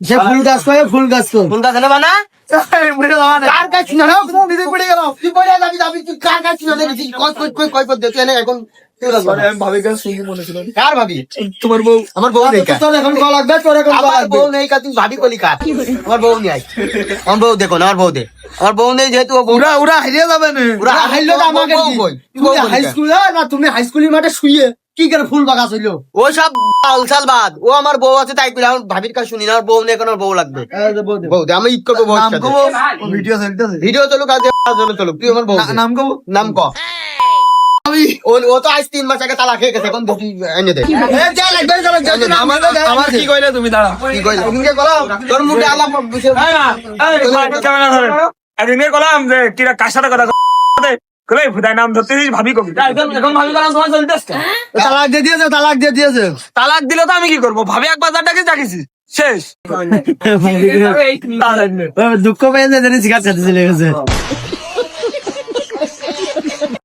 সে ফুল গাছ করে ফুল গাছ কর কোন গাছ না বানা কার গাছ ছিল না দিদি পড়ে গেল তুই পড়ে যাবি যাবি তুই কার গাছ ছিল দেখি কই পদ দে তুই এনে এখন আমি ভাবি কাছে শুনতে মনে ছিল কার ভাবি তোমার বউ আমার বউ নেই কার তোর এখন কল লাগবে তোর এখন কল আমার লাগবে বউ নেই কার তুই ভাবি কলি কার আমার বউ নেই আমার বউ দেখো না আমার বউ দে আমার বউ নেই যেহেতু ও বউ ওরা হারিয়ে যাবে না ওরা হাইলো তো আমাকে বউ কই? তুমি হাই স্কুলে না তুমি হাই স্কুলের মাঠে শুয়ে কি করে ফুল বাগাছ হইলো ও সব আলসাল বাদ ও আমার বউ আছে তাই কইলা আমার ভাবির কাছে শুনি না আমার বউ নেই এখন আমার বউ লাগবে বউ দে আমি ঈদ করবো বউ নাম কব ভিডিও চলতেছে ভিডিও চলুক আর চলুক তুই আমার বউ দে। নাম কব নাম ক ও তো আজ 3 মাস আগে তালাক হয়ে গেছে এখন দেখি এনে দে যা লাগবে চলো আমার কি কইলে তুমি দাঁড়া কি কইলা তোর মুখে আলাপ বিষয় একদিন কলাম যে কিরা কার সাথে কথা কলে ভুদাই নাম ধরতে ভাবি কবি এখন ভাবি কলাম তোমার চলতেছে তালাক দিয়ে দিয়েছে তালাক দিলে তো আমি কি করবো ভাবি একবার ডাকিস ডাকিছি শেষ দুঃখ পেয়ে যে সিগারেট খেতে চলে গেছে